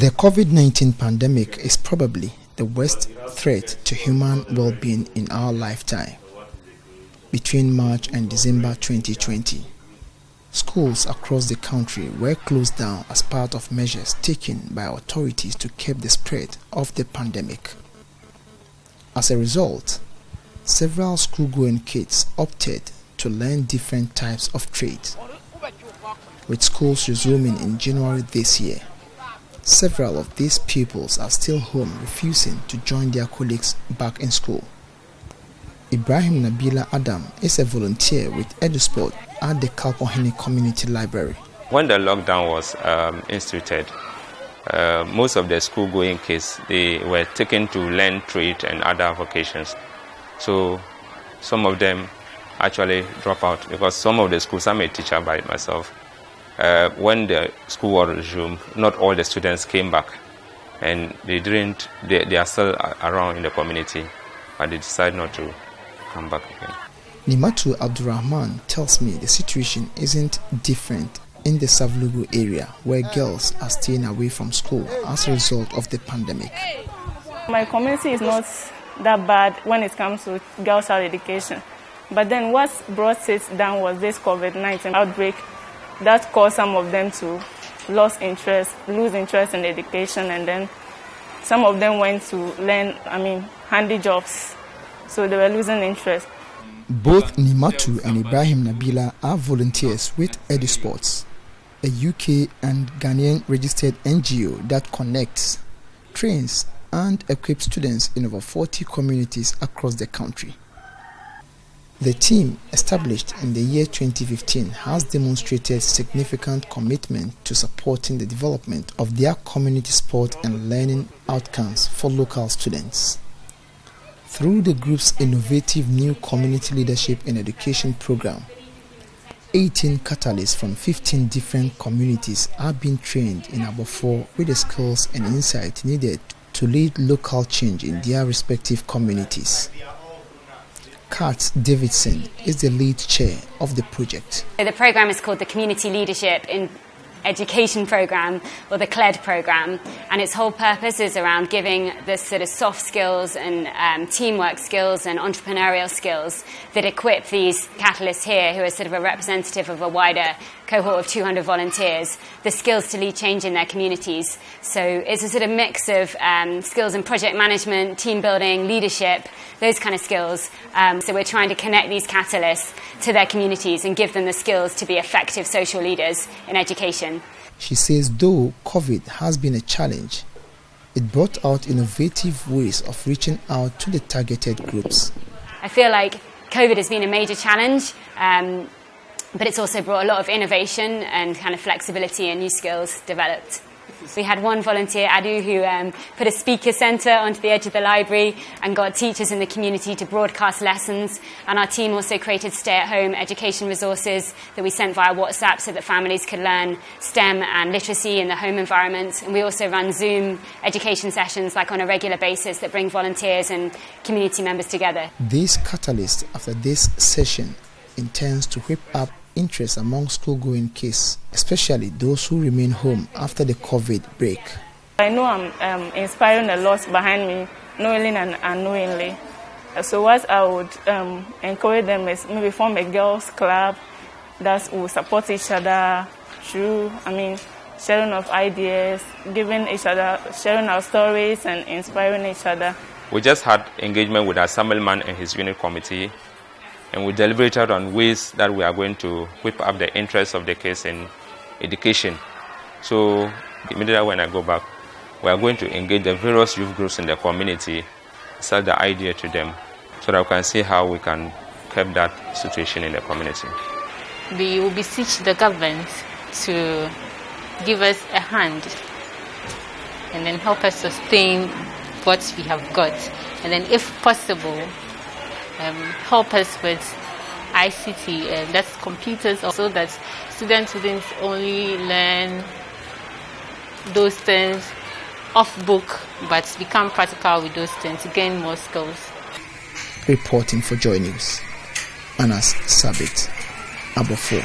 The COVID-19 pandemic is probably the worst threat to human well-being in our lifetime. Between March and December 2020, schools across the country were closed down as part of measures taken by authorities to curb the spread of the pandemic. As a result, several school-going kids opted to learn different types of trades. With schools resuming in January this year, several of these pupils are still home, refusing to join their colleagues back in school. Ibrahim Nabila Adam is a volunteer with Eduspots at the Kalkohene Community Library. When the lockdown was instituted, most of the school-going kids, they were taken to learn trade and other vocations. So some of them actually drop out because some of the schools, I'm a teacher by myself. When the school was resumed, not all the students came back, and they are still around in the community, but they decided not to come back again. Nimatu Abdurrahman tells me the situation isn't different in the Savlugu area, where girls are staying away from school as a result of the pandemic. My community is not that bad when it comes to girls' child education, but then what brought it down was this COVID-19 outbreak that caused some of them to lose interest in education, and then some of them went to learn, handy jobs, so they were losing interest. Both Nimatu and Ibrahim Nabila are volunteers with Eduspots, a UK and Ghanaian registered NGO that connects, trains and equips students in over 40 communities across the country. The team, established in the year 2015, has demonstrated significant commitment to supporting the development of their community sport and learning outcomes for local students. Through the group's innovative new community leadership and education program, 18 catalysts from 15 different communities are being trained in Abofour with the skills and insight needed to lead local change in their respective communities. Kat Davidson is the lead chair of the project. The program is called the Community Leadership in Education Program, or the CLED program, and its whole purpose is around giving the sort of soft skills and teamwork skills and entrepreneurial skills that equip these catalysts here, who are sort of a representative of a wider cohort of 200 volunteers, the skills to lead change in their communities. So it's a sort of mix of skills in project management, team building, leadership, those kind of skills. So we're trying to connect these catalysts to their communities and give them the skills to be effective social leaders in education. She says though COVID has been a challenge, it brought out innovative ways of reaching out to the targeted groups. I feel like COVID has been a major challenge, but it's also brought a lot of innovation and kind of flexibility and new skills developed. We had one volunteer, Adu, who put a speaker centre onto the edge of the library and got teachers in the community to broadcast lessons. And our team also created stay-at-home education resources that we sent via WhatsApp so that families could learn STEM and literacy in the home environment. And we also run Zoom education sessions like on a regular basis that bring volunteers and community members together. This catalyst, after this session, intends to whip up interest among school-going kids, especially those who remain home after the COVID break. I know I'm inspiring a lot behind me, knowingly and unknowingly. So what I would encourage them is maybe form a girls' club that will support each other through, sharing of ideas, giving each other, sharing our stories and inspiring each other. We just had engagement with our assemblyman and his unit committee, and we deliberated on ways that we are going to whip up the interest of the kids in education. So immediately when I go back, we are going to engage the various youth groups in the community, sell the idea to them, so that we can see how we can curb that situation in the community. We will beseech the government to give us a hand and then help us sustain what we have got. And then if possible, help us with ICT, that's computers, so that students wouldn't only learn those things off book, but become practical with those things to gain more skills. Reporting for Joy News, Anas Sabit, Abofour.